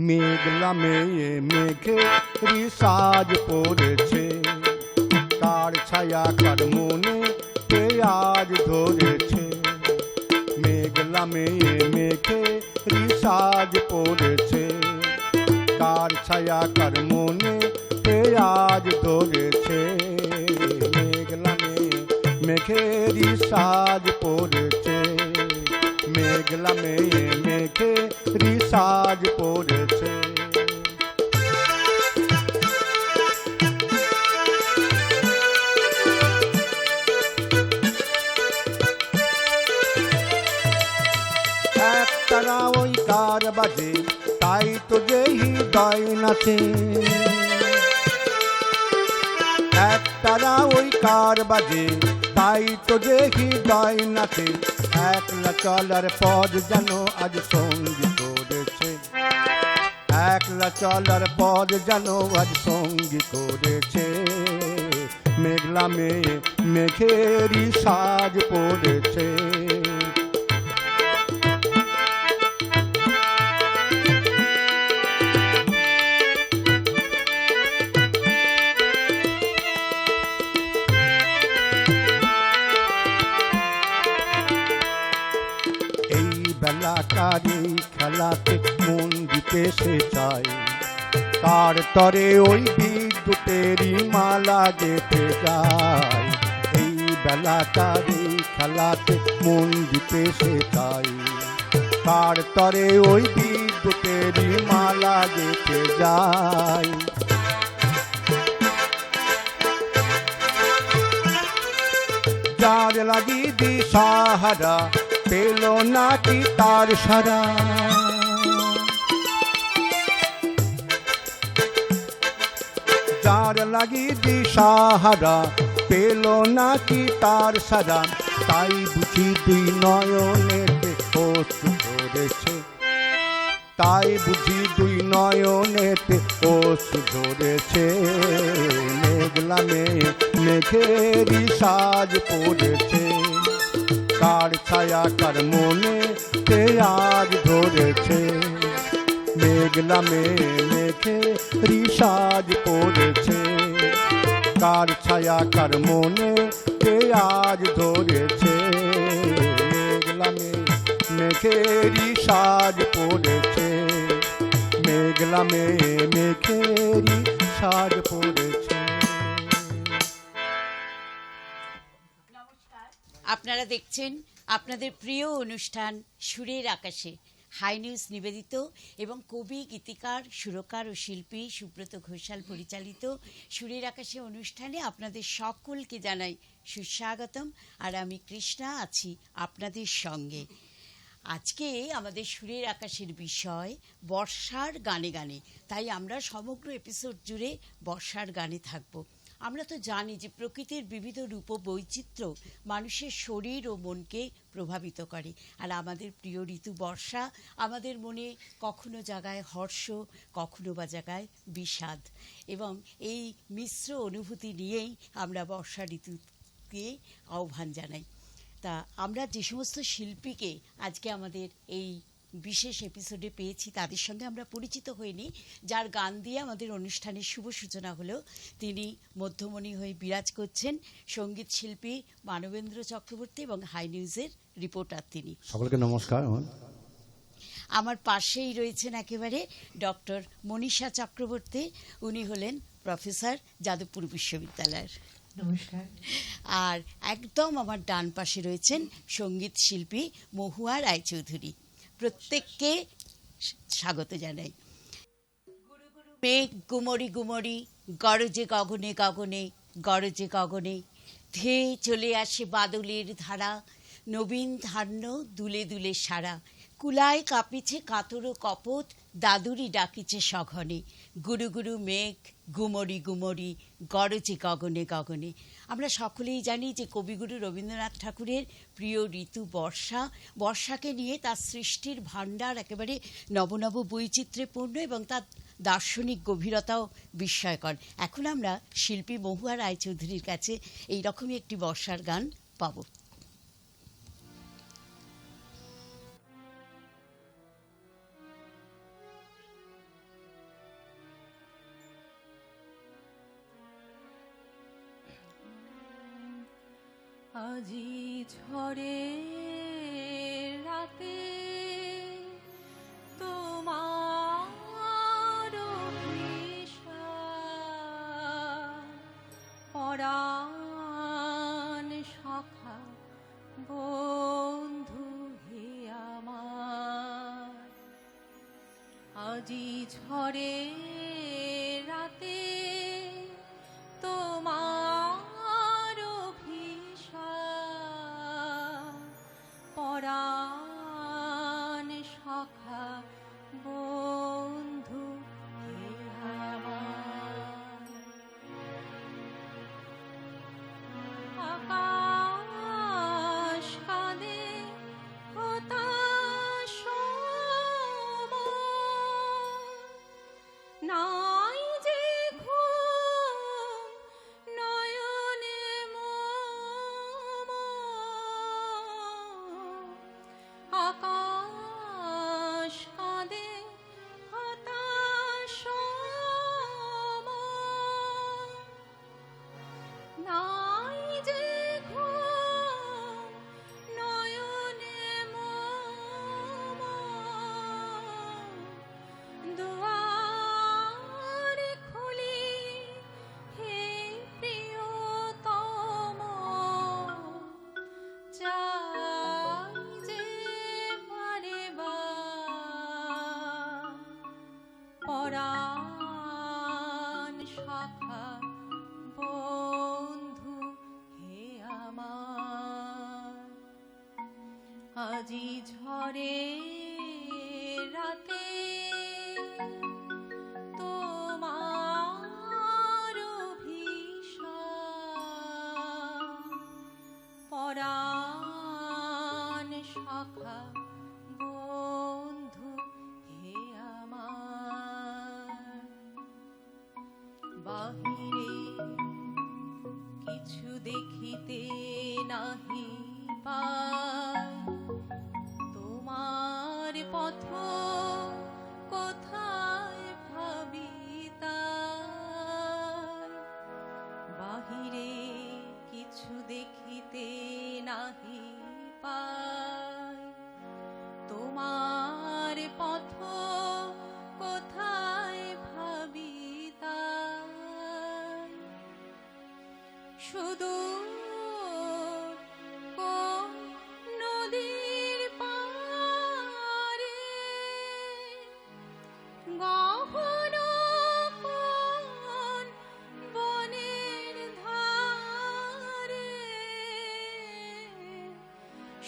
মেঘলা মেয়ে মেঘেরই সাজ পড়েছে, কার ছায়া কার মনে কে আজ ধরেছে। মেঘলা মেয়ে মেঘেরই সাজ পড়েছে, কার ছায়া কার মনে কে আজ ধরেছে। মেঘলা মেয়ে মেঘেরই সাজ পড়েছে, মেঘলা মেয়ে মেঘেরই সাজ পড়েছে। একতারা ওই কার বাজে, তাই তো যে হৃদয় নাচে। একতারা ওই কার বাজে, তাই তো যে হৃদয় নাচে। একলা চলার পথ যেন আজ সঙ্গী করেছে, একলা চলার পথ যেন আজ সঙ্গী করেছে। মেঘলা মেয়ে মেঘেরই সাজ পড়েছে। বেলাকার এই খেলাতে মন দিতে সে চায়, তার তরে ওই বিদ্যুতেরই মালা গেঁথে যায়। এই বেলাকার এই খেলাতে মন দিতে সে চায়, তার তরে ওই বিদ্যুতেরই মালা গেঁথে যায়। যার লাগি দিশাহারা পেল নাকি তার সারা, যার লাগি দিশাহারা পেল নাকি তার সারা। তাই বুঝি দুই নয়নেতে অশ্রু ঝরেছে, তাই বুঝি দুই নয়নেতে অশ্রু ঝরেছে। মেঘলা মেয়ে মেঘেরই সাজ পড়েছে, কার ছায়া কার মনে কে আজ ধরেছে। মেঘলা মেয়ে মেঘেরই সাজ পড়েছে, কার ছায়া কার মনে কে আজ ধরেছে। মেঘলা মেয়ে মেঘেরই সাজ পড়েছে, মেঘলা মেয়ে মেঘেরই সাজ পড়েছে। আপনারা দেখছেন আপনাদের প্রিয় অনুষ্ঠান সুরের আকাশে, হাই নিউজ নিবেদিত এবং কবি, গীতিকার, সুরকার ও শিল্পী সুব্রত ঘোষাল পরিচালিত সুরের আকাশে অনুষ্ঠানে আপনাদের সকলকে জানাই সুস্বাগতম। আর আমি কৃষ্ণা আছি আপনাদের সঙ্গে। আজকে আমাদের সুরের আকাশের বিষয় বর্ষার গানে গানে, তাই আমরা সমগ্র এপিসোড জুড়ে বর্ষার গানে থাকব। আমরা তো জানি যে প্রকৃতির বিবিধ রূপ বৈচিত্র্য মানুষের শরীর ও মনকে প্রভাবিত করে। আর আমাদের প্রিয় ঋতু বর্ষা আমাদের মনে কখনো জাগায় হর্ষ, কখনো বা জাগায় বিষাদ, এবং এই মিশ্র অনুভূতি নিয়েই আমরা বর্ষা ঋতুকে আহ্বান জানাই। তা আমরা যে সমস্ত শিল্পীকে আজকে আমাদের এই বিশেষ এপিসোডে পেয়েছি তাদের সঙ্গে আমরা পরিচিত হইনি। যার গান দিয়ে আমাদের অনুষ্ঠানের শুভ সূচনা হলো, তিনি মধ্যমণি হয়ে বিরাজ করছেন সঙ্গীত শিল্পী মানবেন্দ্র চক্রবর্তী এবং হাই নিউজের রিপোর্টার তিনি। সকলকে নমস্কার। আমার পাশেই রয়েছেন একেবারে ডক্টর মনীষা চক্রবর্তী, উনি হলেন প্রফেসর যাদবপুর বিশ্ববিদ্যালয়ের। নমস্কার। আর একদম আমার ডান পাশে রয়েছেন সঙ্গীত শিল্পী মহুয়া রায়চৌধুরী। প্রত্যেককে স্বাগত জানাই। মেঘ গুমরি গুমরি গরজে গগনে গগনে, গরজে গগনে ধেয়ে চলে আসে বাদলের ধারা। নবীন ধান্য দুলে দুলে সারা, কুলায় কাঁপিছে কাতর কপট, দাদুরি ডাকিছে সঘনে। গুরু গুরু মেঘ গুমরি গুমরি গরজে গগনে গগনে। আমরা সকলেই জানি যে কবিগুরু রবীন্দ্রনাথ ঠাকুরের প্রিয় ঋতু বর্ষা। বর্ষাকে নিয়ে তার সৃষ্টির ভাণ্ডার একেবারে নবনব বৈচিত্র্যে পূর্ণ এবং তার দার্শনিক গভীরতাও বিস্ময়কর। এখন আমরা শিল্পী মহুয়া রায়চৌধুরীর কাছে এই রকমই একটি বর্ষার গান পাব। আজি ঝড়ে রাতে তোমার বিষাদ পরাণ সখা বন্ধু হে আমার, আজি ঝড়ে রাতে তোমার অভিশাপ পরাণ সখা বন্ধু হে আমার। আকাশ কাঁদে হতাশ নাই যে ঘুম নয়নে মম, আকাশ কাঁদে হতাশ নাই যে ঘুম নয়নে মম, দুয়ার খুলি হে প্রিয়তম, চাই যে বারে বার পরাণ সখা বন্ধু হে আমার, আজি ঝড়ে রাতে তোমার অভিশাপ পরাণ সখা বন্ধু হে আমার। বাহিরে কিছু দেখিতে নাহি পাই, তোমার পথ কোথায় ভাবি তাই। বাহিরে কিছু দেখিতে নাহি পাই, তোমার পথ কোথায় ভাবি তাই। শুধু কোন নদীর পারে গহন কোন বনের ধারে,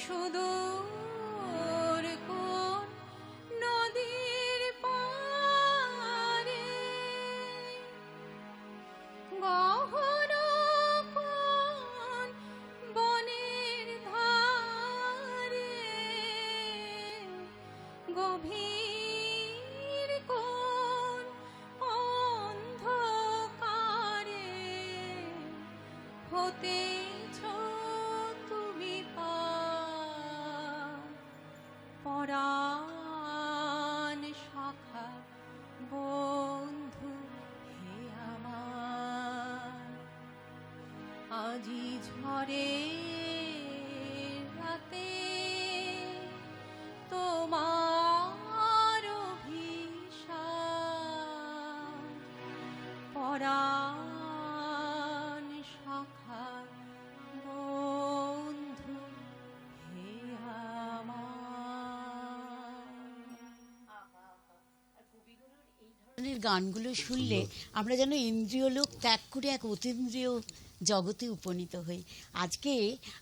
শুধু কোন নদীর পারে গহন কোন বনের ধারে, গভীর কোন অন্ধকারে হতেছ তুমি পার, পরাণ সখা বন্ধু হে আমার, আজি ঝড়ে রাতে তোমার অভিশাপ পরাণ সখা বন্ধু হে ধরনের গানগুলো শুনলে আমরা যেন ইন্দ্রিয় লোক ত্যাগ করে এক অতীন্দ্রিয় জগতে উপনীত হই। আজকে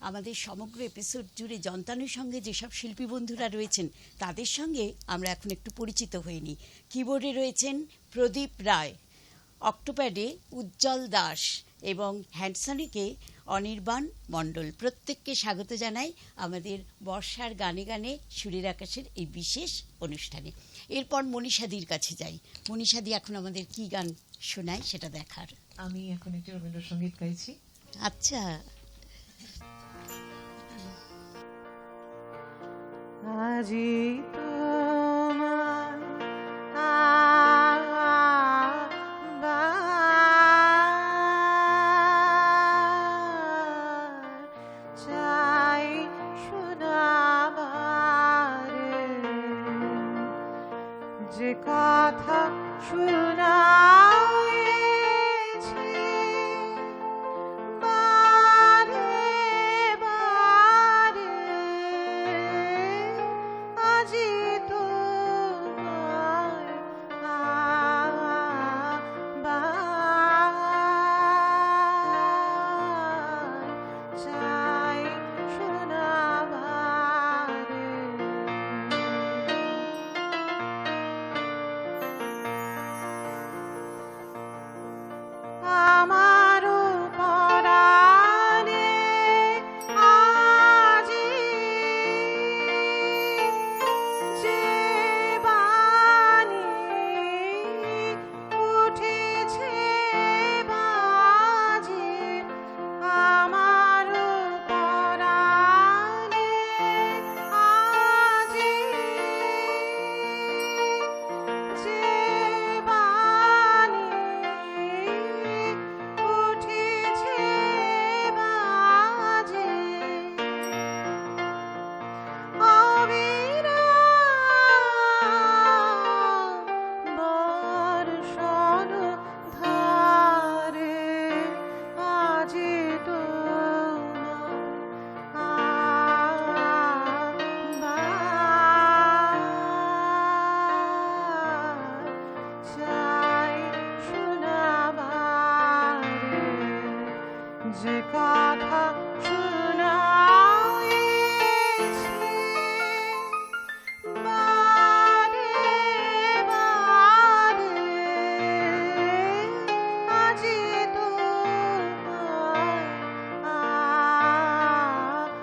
আমাদের সমগ্র এপিসোড জুড়ে যন্ত্রাণুর সঙ্গে যেসব শিল্পী বন্ধুরা রয়েছেন তাদের সঙ্গে আমরা এখন একটু পরিচিত হইনি। কিবোর্ডে রয়েছেন প্রদীপ রায়, অক্টোপ্যাডে উজ্জ্বল দাস এবং হ্যান্ডসানিকে অনির্বাণ মণ্ডল। প্রত্যেককে স্বাগত জানাই আমাদের বর্ষার গানে গানে সুরের আকাশের এই বিশেষ অনুষ্ঠানে। এরপর মনীষাদির কাছে যাই। মনীষাদি এখন আমাদের কি গান শোনায় সেটা দেখার। আমি এখন একটি রবীন্দ্রসঙ্গীত গাইছি। আচ্ছা, আজি তোমার আবার যে কথা শোনাইছি বারে বারে, আজি তোমায়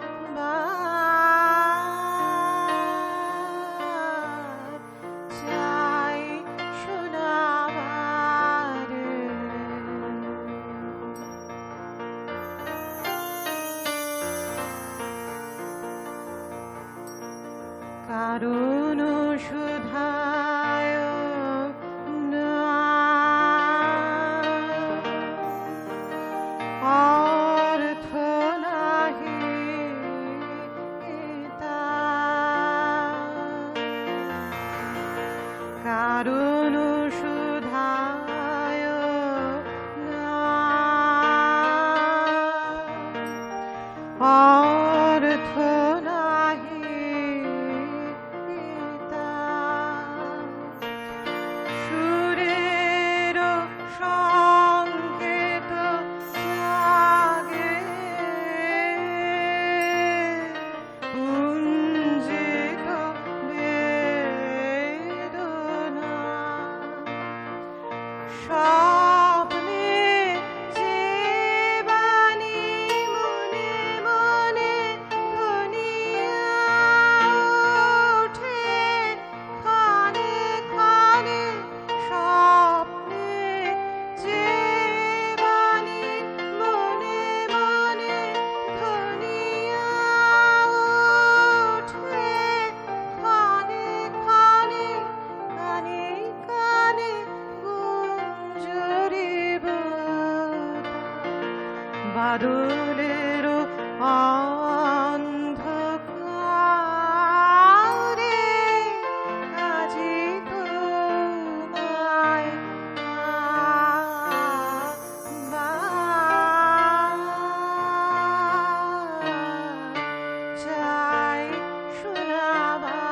আবার চাই শোনাবারে। কারণ সুধায় না অর্থ নাহি তার। কারণ সুধায় না অর্থ নাহি তার। সুরের সংকেত জাগে পুঞ্জিত বেদনা। স্বপ্নে যে বাণী মনে মনে ধ্বনিয়া ওঠে ক্ষণে ক্ষণে। স্বপ্নে যে বাণী মনে মনে ধ্বনিয়া ওঠে ক্ষণে ক্ষণে। কানে কানে গুঞ্জরিব বাদলের অন্ধকারে, আজি তোমায় আবার চাই শোনাবারে।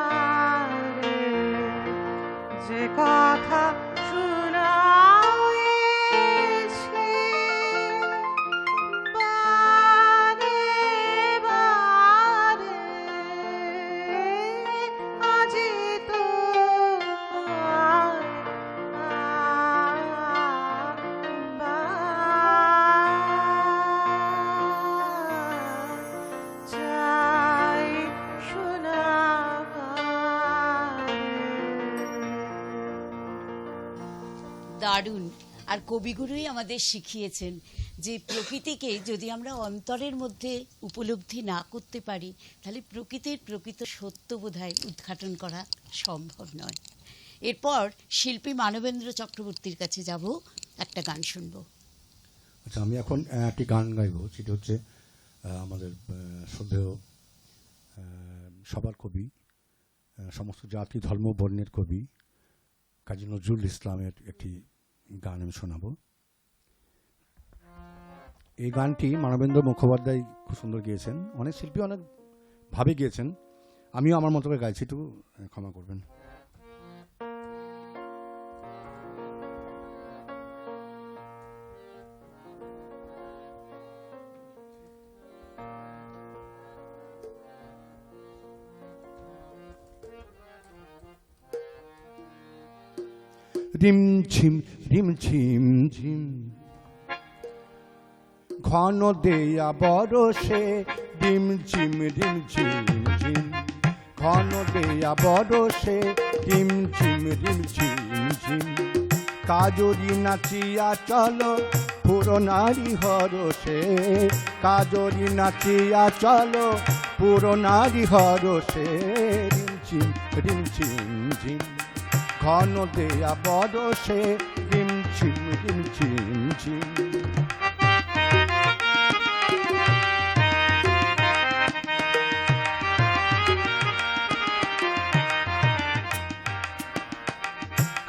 যে কথা শোনাইছি বারে বারে, আজি তোমায় আবার চাই শোনাবারে। দারুণ। আর কবিগুরুই আমাদের শিখিয়েছেন যে প্রকৃতিকে যদি আমরা অন্তরের মধ্যে উপলব্ধি না করতে পারি, তাহলে প্রকৃতির প্রকৃত সত্য বোধহয় উদ্ঘাটন করা সম্ভব নয়। এরপর শিল্পী মানবেন্দ্র চক্রবর্তীর কাছে যাব, একটা গান শুনবো। আচ্ছা, আমি এখন একটি গান গাইব, সেটা হচ্ছে আমাদের শ্রদ্ধেয় সবার কবি, সমস্ত জাতি ধর্ম বর্ণের কবি কাজী নজরুল ইসলামের একটি গান আমি শোনাবো। এই গানটি মানবেন্দ্র মুখোপাধ্যায় খুব সুন্দর গিয়েছেন, অনেক শিল্পী অনেক ভাবে গিয়েছেন, আমিও আমার মতো করে গাইছি, একটু ক্ষমা করবেন। রিম ঝিম ঝিম ঘন দেয়া বরষে, রিম ঝিম ঝিম ঘন দেয়া বরষে, রিম ঝিম ঝিম কাজরি নাচিয়া চলো পুরো নারী হরষে, কাজরি নাচিয়া চলো পুরো নারী হরষে, রিম ঝিম ঘন দেয়া বরষে, রিম ঝিম ঝিম।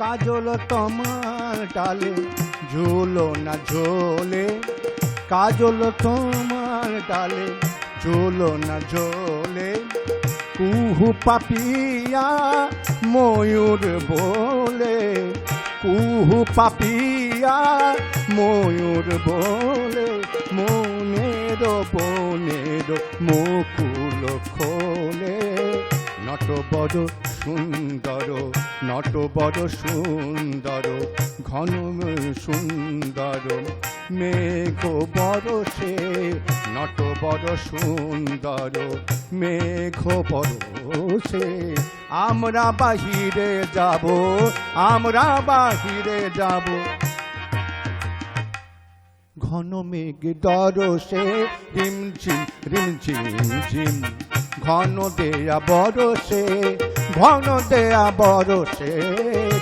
কাজল তোমার ডালে ঝুলো না ঝোলে, কাজল তোমার ডালে ঝুলো না ঝোলে, কুহু পাপিয়া ময়ূর বলে, কুহু পাপিয়া ময়ূর বলে, মন ফুলের বনের মুকুল খোলে, নট বড় সুন্দর, নট বড় সুন্দর, ঘন সুন্দর, মেঘ বরষে, নট বড় সুন্দর, মেঘ বরষে। আমরা বাহিরে যাব, আমরা বাহিরে যাব, ঘন মেঘ দরসে, রিমঝিম রিমঝিম ঝিম, ঘন দেয়া বরসে, ঘন দেয়া বরসে,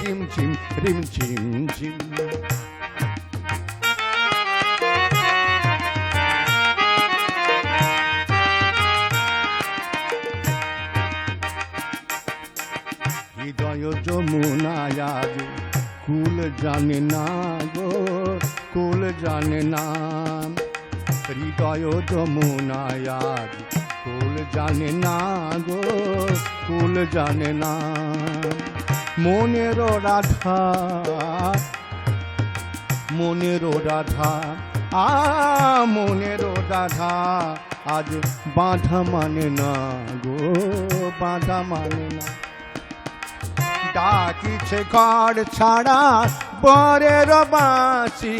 রিমঝিম রিমঝিম ঝিম। হৃদয় যমুনায় আজ কুল জানে না গো, কুল জানে না। হৃদয় যমুনায় আজ কুল জানে না গো, কুল জানে না। মনের রাধা, মনের রাধা, মনের রাধা আজ বাঁধা মানে না গো, বাঁধা মানে না। ডাকিছে ঘর ছাড়া বরের বাঁশি,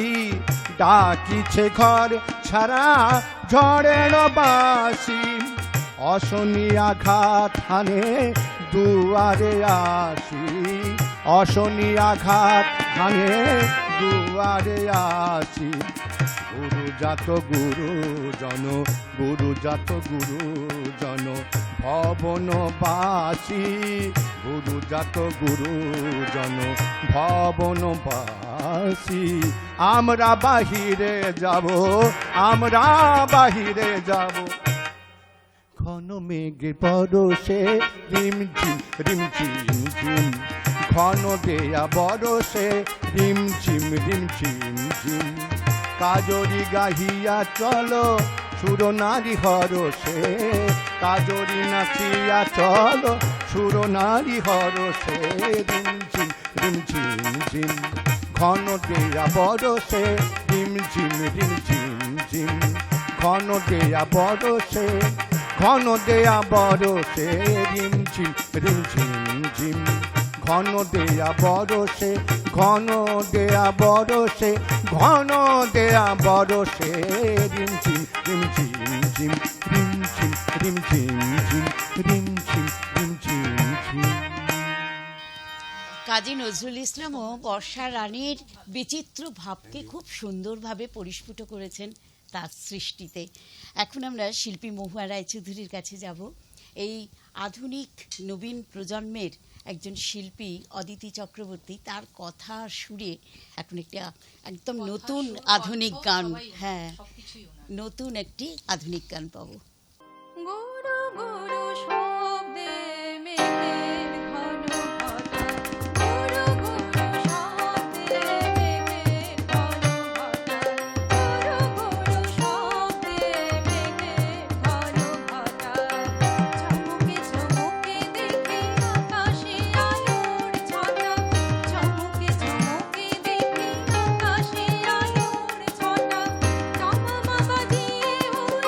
ডাকিছে ঘর ছাড়া ঝড়ের বাঁশি, অশনি আঘাত হানে দুয়ারে আসি, অশনি আঘাত হানে দুয়ারে আসি। গুরুজাত গুরুজন, গুরুজাত গুরুজন ভবনবাসী, গুরুজাত গুরুজন ভবনবাসী। আমরা বাহিরে যাব, আমরা বাহিরে যাব, ঘন মেঘের পরশে, রিমঝিম রিমঝিম ঝিম, ঘন দেয়া বরসে, রিমঝিম রিমঝিম ঝিম। কাজরি গাহিয়া চলো সুর নারী হরসে, কাজরি নাচিয়া চলো সুর নারী হরসে, রিমঝিম রিমঝিম ঝিম, ঘন দেয়া বরসে, রিমঝিম রিমঝিম ঝিম, ঘন দেয়া বরসে, ঘন দেয়া বরসে, রিমঝিম রিমঝিম ঝিম, ঘন দেয়া বরসে, ঘন দেয়া বরসে, ঘন দেয়া বরসে, রিমঝিম রিমঝিম ঝিম, রিমঝিম রিমঝিম ঝিম, রিমঝিম রিমঝিম ঝিম। কাজী নজরুল ইসলামও বর্ষা রানীর বিচিত্র ভাবকে খুব সুন্দরভাবে পরিস্ফুট করেছেন তার সৃষ্টিতে। এখন আমরা শিল্পী মহুয়া রায়চৌধুরীর কাছে যাব। এই আধুনিক নবীন প্রজন্মের একজন শিল্পী অদিতি চক্রবর্তী, তার কথা সুরে এখন একটা একদম নতুন আধুনিক গান, হ্যাঁ নতুন একটি আধুনিক গান পাবো। গুরু গুরু শব্দে মেঘের ঘন ঘটা, গুরু গুরু শব্দে মেঘের ঘন ঘটা, গুরু গুরু শব্দে মেঘের ঘন ঘটা। চমকে চমকে দেখি আকাশে আলোর ছটা, চমকে চমকে দেখি আকাশে আলোর ছটা। তমামা বাজিয়ে ওই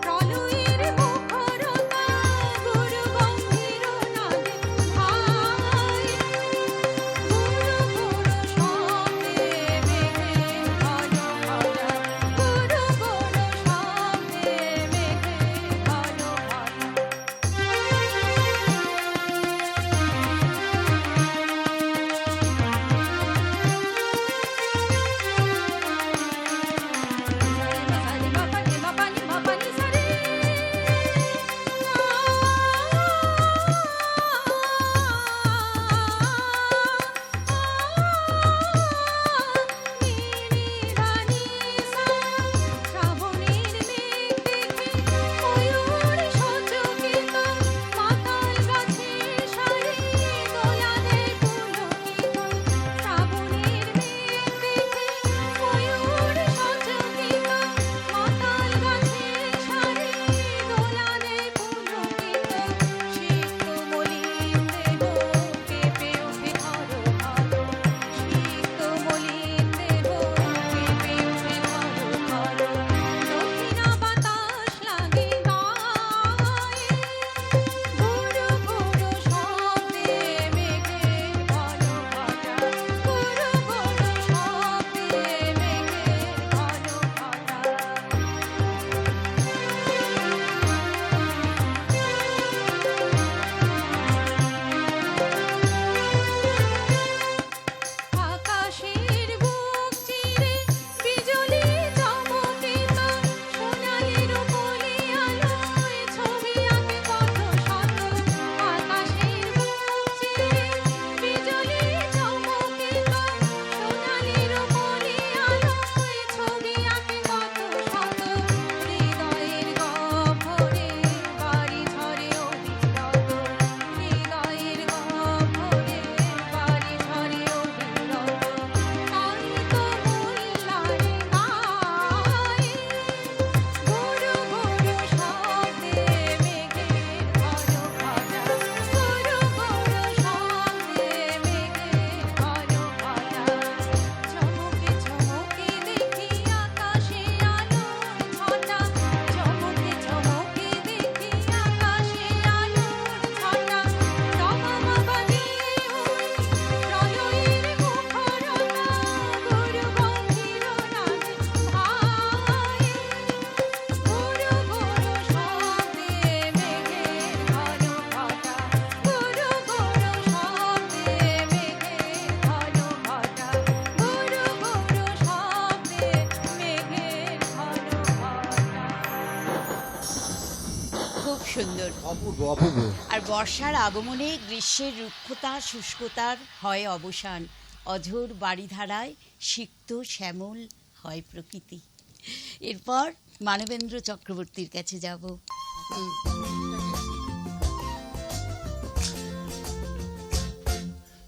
প্রলয়ের মুখরতা, গুরু সুন্দর। অপূর্ব অপূর্ব। আর বর্ষার আগমনে গ্রীষ্মের রুক্ষতা শুষ্কতার হয় অবসান, অঝোর বাড়িধারায় সিক্ত শ্যামল হয় প্রকৃতি। এরপর মানবেন্দ্র চক্রবর্তীর কাছে যাব।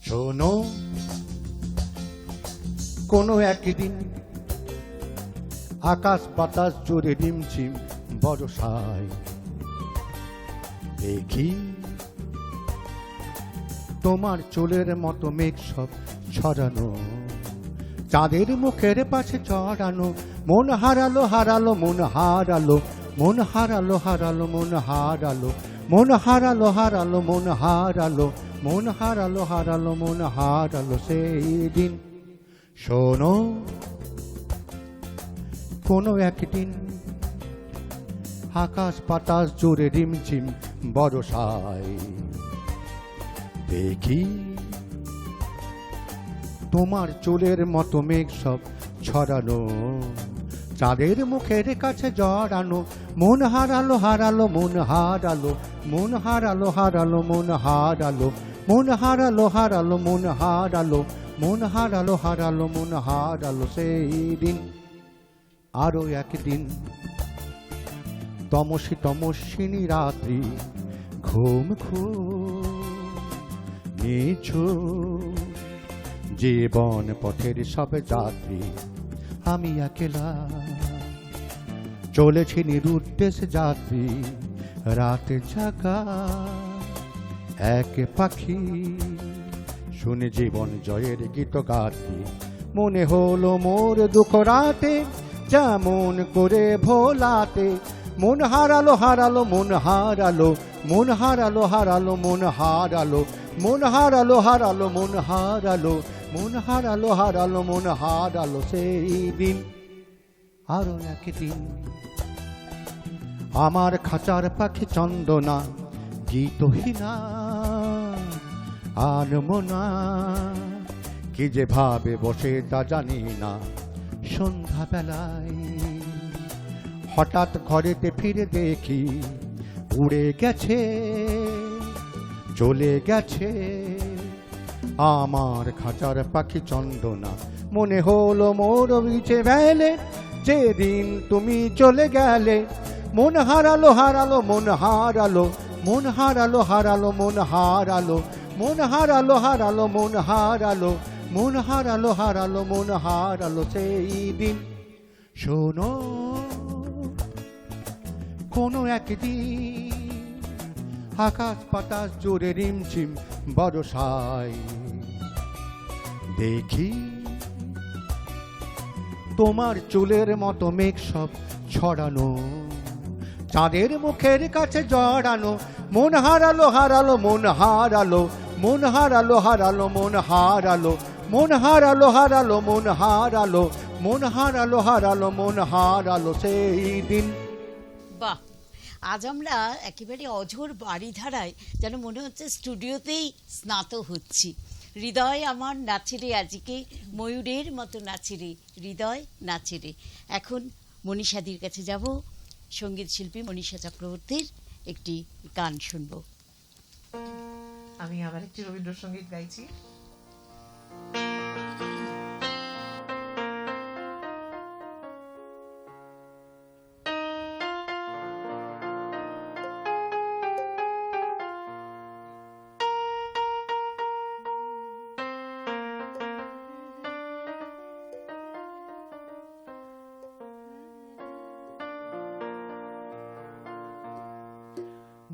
শোনো, কোনো একদিন আকাশ বাতাস জোরে ডিমছিম বরসায় দেখি তোমার চুলের মতো মেঘ সব ছড়ানো, চাঁদের মুখের পাশে চড়ানো, মন হারালো হারালো মন হারালো, মন হারালো হারালো মন হারালো, মন হারালো হারালো মন হারালো, মন হারালো হারালো মন হারালো সেই দিন। শোনো, কোনো একদিন আকাশ বাতাস জোরে রিমঝিম বরসায় দেখি তোমার চুলের মতো মেঘ সব ছড়ানো, চাঁদের মুখের কাছে জড়ানো, মন হারালো হারালো মন হারালো, মন হারালো হারালো মন হারালো, মন হারালো হারালো মন হারালো, মন হারালো হারালো মন হারালো সেই দিন। আরো একদিন তমসী তমস্বিনী রাত্রি, ঘুম নিছো জীবন পথের সব যাত্রী, আমি একলা চলেছি নিরুদ্দেশ যাত্রী, রাত জাগা এক পাখি, শুনে জীবন জয়ের গীত গাতি, মনে হলো মোর দুঃখ রাতে যেমন করে ভোলাতে, মন হারালো হারালো মন হারালো, মন হারালো হারালো মন হারালো, মন হারালো হারালো মন হারালো, মন হারালো হারালো মন হারালো সেই দিন। আরো একদিন আমার খাঁচার পাখি চন্দনা গীতহীনা আনমনা, কি যে ভাবে বসে তা জানি না, সন্ধ্যাবেলায় হঠাৎ ঘরেতে ফিরে দেখি উড়ে গেছে চলে গেছে আমার খাঁচার পাখি চন্দনা। মনে হলো মোর বিচে বেলে যেদিন তুমি চলে গেলে, মন হারালো হারালো মন হারালো, মন হারালো হারালো মন হারালো, মন হারালো হারালো মন হারালো, মন হারালো হারালো মন হারালো সেই দিন। শোনো, কোনো একদিন আকাশ বাতাস জোরে রিমঝিম বরসায় দেখি তোমার চুলের মতো মেঘ সব ছড়ানো, চাঁদের মুখের কাছে জড়ানো, মন হারালো হারালো মন হারালো, মন হারালো হারালো মন হারালো, মন হারালো হারালো মন হারালো, মন হারালো হারালো মন হারালো সেই দিন। বাহ, আজ আমরা একেবারে অঝোর বাড়িধারায় যেন মনে হচ্ছে স্টুডিওতেই স্নাত হচ্ছি। হৃদয় আমার নাচেরে আজকে, ময়ূরের মতো নাচেরে, হৃদয় নাচেরে। এখন মনীষাদির কাছে যাব, সঙ্গীত শিল্পী মনীষা চক্রবর্তীর একটি গান শুনবো। আমি আবার একটি রবীন্দ্রসঙ্গীত গাইছি।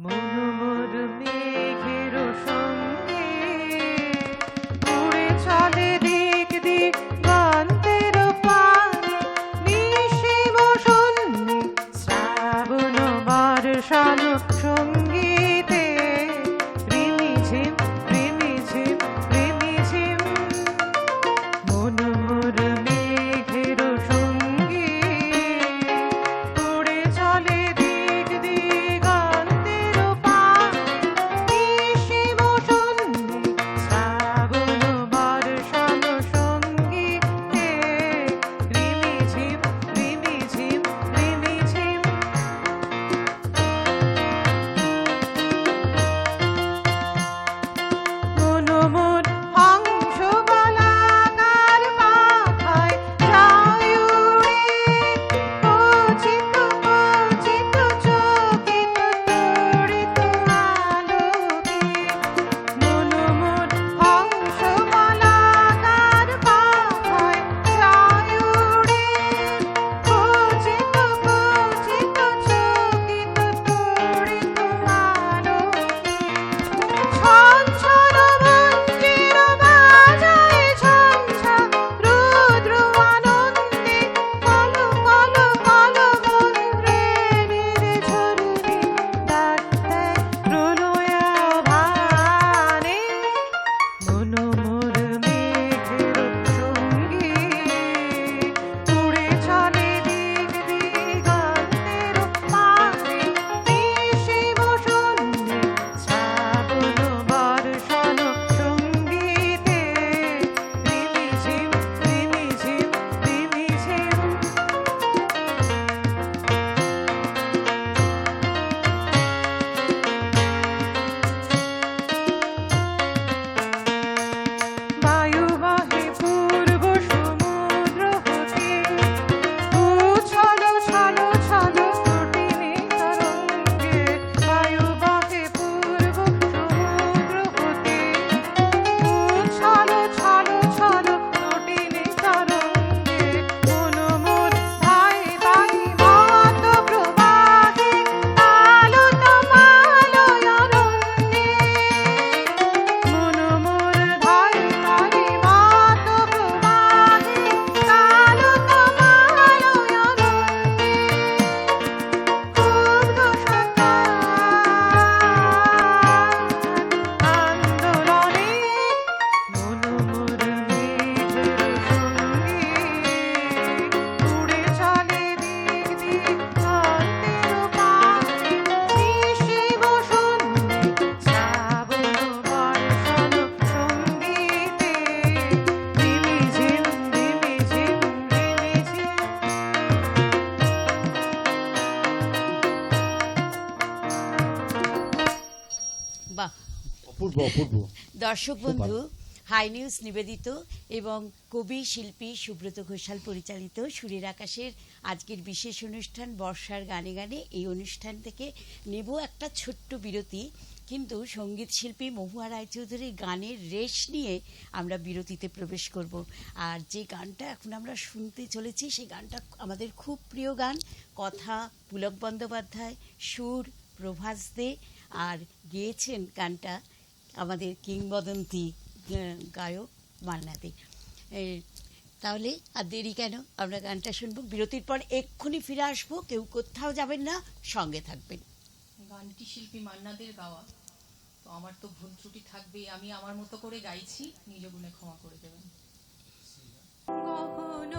মনোমর মেঘের সঙ্গে উড়ে চলে দিক দিক গান্তের পানে, নিশিম শূন্যে শ্রাবণ বর্ষণ সঙ্গীতে রিমিঝিম রিমিঝিম রিমিঝিম। মনোমর মেঘের সঙ্গে উড়ে চলে দিক দিক গান্তের পানে, নিশিম শূন্যে শ্রাবণ বর্ষণ সঙ্গীতে রিমিঝিম রিমিঝিম রিমিঝিম। অপূর্ব দর্শক বন্ধু, হাই নিউজ নিবেদিত এবং কবি শিল্পী সুব্রত ঘোষাল পরিচালিত সুরের আকাশের আজকের বিশেষ অনুষ্ঠান বর্ষার গানে গানে, এই অনুষ্ঠান থেকে নেব একটা ছোট্ট বিরতি। কিন্তু সঙ্গীত শিল্পী মহুয়া রায়চৌধুরীর গানের রেশ নিয়ে আমরা বিরতিতে প্রবেশ করব। আর যে গানটা এখন আমরা শুনতে চলেছি সেই গানটা আমাদের খুব প্রিয় গান। কথা পুলক বন্দ্যোপাধ্যায়, সুর প্রভাস দে, আর গেয়েছেন গানটা আমাদের কিংবদন্তি গায়ক মান্না দে। তাহলে আর দেরি কেন, আমরা গানটা শুনবো। বিরতির পর এক্ষুনি ফিরে আসবো, কেউ কোথাও যাবেন না, সঙ্গে থাকবেন। গানটি শিল্পী মান্নাদের গাওয়া, তো আমার তো ভুল ত্রুটি থাকবে, আমি আমার মতো করে গাইছি, নিজ গুণে ক্ষমা করে দেবেন। গহন